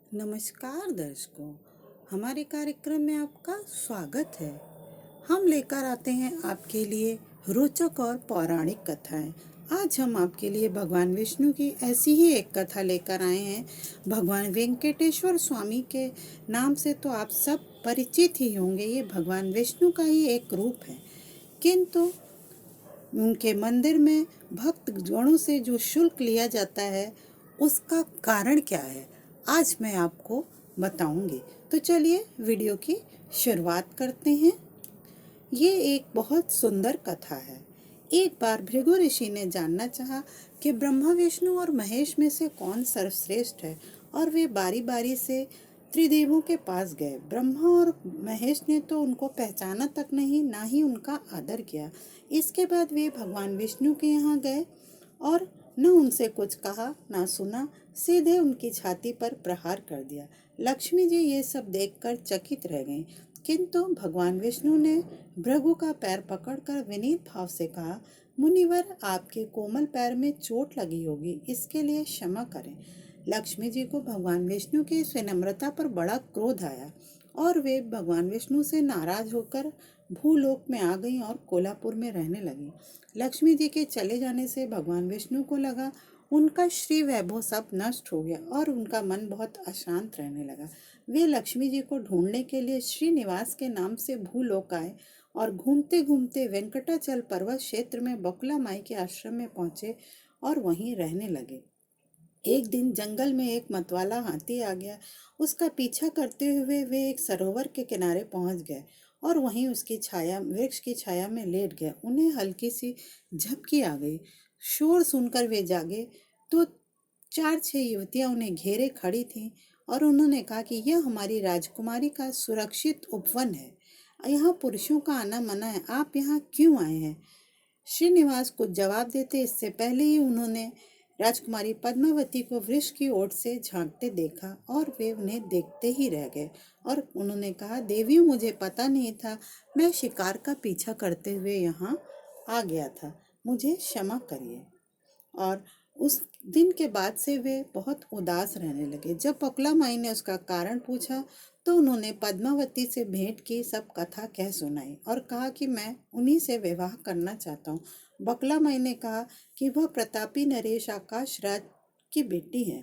नमस्कार दर्शकों, हमारे कार्यक्रम में आपका स्वागत है। हम लेकर आते हैं आपके लिए रोचक और पौराणिक कथाएं। आज हम आपके लिए भगवान विष्णु की ऐसी ही एक कथा लेकर आए हैं। भगवान वेंकटेश्वर स्वामी के नाम से तो आप सब परिचित ही होंगे। ये भगवान विष्णु का ही एक रूप है, किंतु उनके मंदिर में भक्त गणों से जो शुल्क लिया जाता है उसका कारण क्या है, आज मैं आपको बताऊंगी। तो चलिए वीडियो की शुरुआत करते हैं। ये एक बहुत सुंदर कथा है। एक बार भृगु ऋषि ने जानना चाहा कि ब्रह्मा विष्णु और महेश में से कौन सर्वश्रेष्ठ है, और वे बारी बारी से त्रिदेवों के पास गए। ब्रह्मा और महेश ने तो उनको पहचाना तक नहीं, ना ही उनका आदर किया। इसके बाद वे भगवान विष्णु के यहाँ गए और न उनसे कुछ कहा ना सुना, सीधे उनकी छाती पर प्रहार कर दिया। लक्ष्मी जी ये सब देखकर चकित रह गईं, किंतु भगवान विष्णु ने भृगु का पैर पकड़कर विनीत भाव से कहा, मुनिवर, आपके कोमल पैर में चोट लगी होगी, इसके लिए क्षमा करें। लक्ष्मी जी को भगवान विष्णु की इस विनम्रता पर बड़ा क्रोध आया और वे भगवान विष्णु से नाराज होकर भूलोक में आ गईं और कोल्हापुर में रहने लगी। लक्ष्मी जी के चले जाने से भगवान विष्णु को लगा उनका श्री वैभव सब नष्ट हो गया और उनका मन बहुत अशांत रहने लगा। वे लक्ष्मी जी को ढूंढने के लिए श्रीनिवास के नाम से भूलोक आए और घूमते घूमते वेंकटाचल पर्वत क्षेत्र में बकुला माई के आश्रम में पहुंचे और वहीं रहने लगे। एक दिन जंगल में एक मतवाला हाथी आ गया। उसका पीछा करते हुए वे एक सरोवर के किनारे पहुंच गए और वहीं उसकी छाया, वृक्ष की छाया में लेट गए। उन्हें हल्की सी झपकी आ गई। शोर सुनकर वे जागे तो 4-6 युवतियां उन्हें घेरे खड़ी थीं और उन्होंने कहा कि यह हमारी राजकुमारी का सुरक्षित उपवन है। यहाँ पुरुषों का आना मना है, आप यहाँ क्यों आए हैं? श्रीनिवास कुछ जवाब देते इससे पहले ही उन्होंने राजकुमारी पद्मावती को वृक्ष की ओर से झांकते देखा और वे उन्हें देखते ही रह गए और उन्होंने कहा, देवी, मुझे पता नहीं था, मैं शिकार का पीछा करते हुए यहाँ आ गया था, मुझे क्षमा करिए। और उस दिन के बाद से वे बहुत उदास रहने लगे। जब बकुला माई ने उसका कारण पूछा तो उन्होंने पद्मावती से भेंट की सब कथा कह सुनाई और कहा कि मैं उन्हीं से विवाह करना चाहता हूँ। बकुला माई ने कहा कि वह प्रतापी नरेश आकाश राज की बेटी है,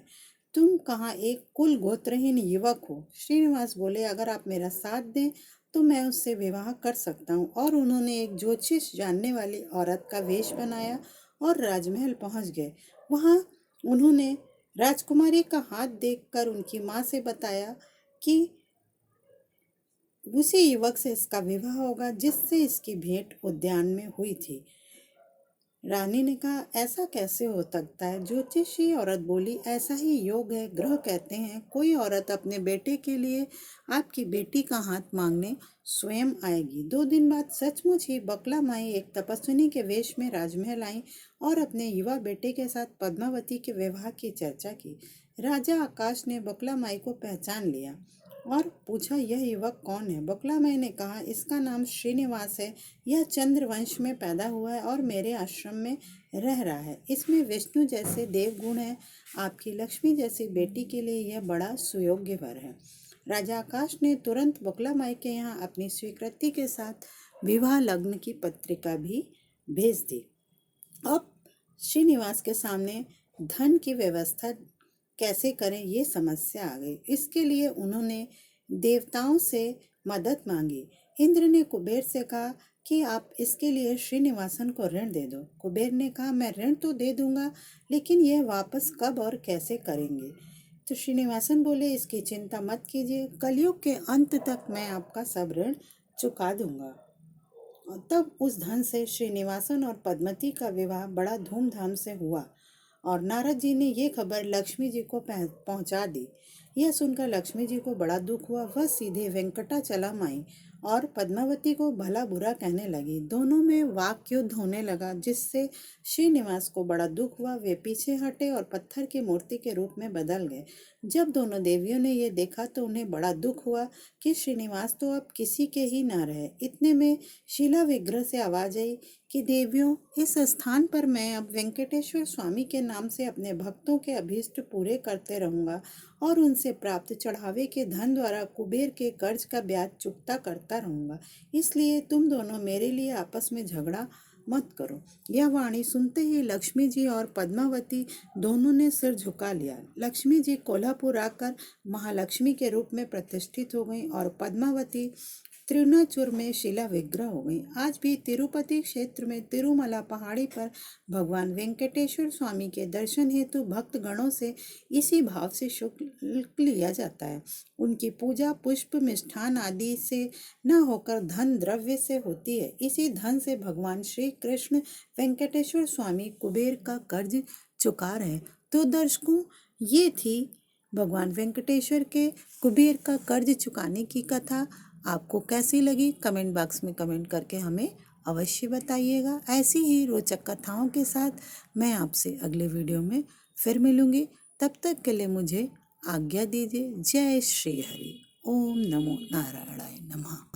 तुम कहाँ एक कुल गोत्रहीन युवक हो। श्रीनिवास बोले, अगर आप मेरा साथ दें तो मैं उससे विवाह कर सकता हूँ। और उन्होंने एक ज्योतिष जानने वाली औरत का वेश बनाया और राजमहल पहुंच गए। वहां उन्होंने राजकुमारी का हाथ देखकर उनकी माँ से बताया कि उसी युवक से इसका विवाह होगा जिससे इसकी भेंट उद्यान में हुई थी। रानी ने कहा, ऐसा कैसे हो सकता है? ज्योतिषी औरत बोली, ऐसा ही योग है। ग्रह कहते हैं कोई औरत अपने बेटे के लिए आपकी बेटी का हाथ मांगने स्वयं आएगी। 2 दिन बाद सचमुच ही बकुला माई एक तपस्विनी के वेश में राजमहल आई और अपने युवा बेटे के साथ पद्मावती के विवाह की चर्चा की। राजा आकाश ने बकुला माई को पहचान लिया और पूछा, यह युवक कौन है? बकुला माई ने कहा, इसका नाम श्रीनिवास है। यह चंद्रवंश में पैदा हुआ है और मेरे आश्रम में रह रहा है। इसमें विष्णु जैसे देव गुण है। आपकी लक्ष्मी जैसी बेटी के लिए यह बड़ा सुयोग्य वर है। राजा आकाश ने तुरंत बकुला माई के यहाँ अपनी स्वीकृति के साथ विवाह लग्न की पत्रिका भी भेज दी। अब श्रीनिवास के सामने धन की व्यवस्था कैसे करें ये समस्या आ गई। इसके लिए उन्होंने देवताओं से मदद मांगी। इंद्र ने कुबेर से कहा कि आप इसके लिए श्रीनिवासन को ऋण दे दो। कुबेर ने कहा, मैं ऋण तो दे दूंगा, लेकिन यह वापस कब और कैसे करेंगे? तो श्रीनिवासन बोले, इसकी चिंता मत कीजिए, कलयुग के अंत तक मैं आपका सब ऋण चुका दूंगा। और तब उस धन से श्रीनिवासन और पद्मती का विवाह बड़ा धूमधाम से हुआ और नारद जी ने ये खबर लक्ष्मी जी को पहुंचा दी। यह सुनकर लक्ष्मी जी को बड़ा दुख हुआ। वह सीधे वेंकटाचलम आई और पद्मावती को भला बुरा कहने लगी। दोनों में वाक युद्ध होने लगा, जिससे श्रीनिवास को बड़ा दुख हुआ। वे पीछे हटे और पत्थर की मूर्ति के रूप में बदल गए। जब दोनों देवियों ने ये देखा तो उन्हें बड़ा दुख हुआ कि श्रीनिवास तो अब किसी के ही न रहे। इतने में शिला विग्रह से आवाज आई कि देवियों, इस स्थान पर मैं अब वेंकटेश्वर स्वामी के नाम से अपने भक्तों के अभीष्ट पूरे करते रहूंगा और उनसे प्राप्त चढ़ावे के धन द्वारा कुबेर के कर्ज का ब्याज चुकता करता रहूंगा। इसलिए तुम दोनों मेरे लिए आपस में झगड़ा मत करो। यह वाणी सुनते ही लक्ष्मी जी और पद्मावती दोनों ने सिर झुका लिया। लक्ष्मी जी कोल्हापुर आकर महालक्ष्मी के रूप में प्रतिष्ठित हो गईं और पद्मावती त्रिनाचुर में शिला विग्रह हो गई। आज भी तिरुपति क्षेत्र में तिरुमला पहाड़ी पर भगवान वेंकटेश्वर स्वामी के दर्शन हेतु भक्त गणों से इसी भाव से शुल्क लिया जाता है। उनकी पूजा पुष्प मिष्ठान आदि से न होकर धन द्रव्य से होती है। इसी धन से भगवान श्री कृष्ण वेंकटेश्वर स्वामी कुबेर का कर्ज चुका रहे। तो दर्शकों, ये थी भगवान वेंकटेश्वर के कुबेर का कर्ज चुकाने की कथा। आपको कैसी लगी कमेंट बॉक्स में कमेंट करके हमें अवश्य बताइएगा। ऐसी ही रोचक कथाओं के साथ मैं आपसे अगले वीडियो में फिर मिलूंगी। तब तक के लिए मुझे आज्ञा दीजिए। जय श्री हरि। ओम नमो नारायणाय नमः।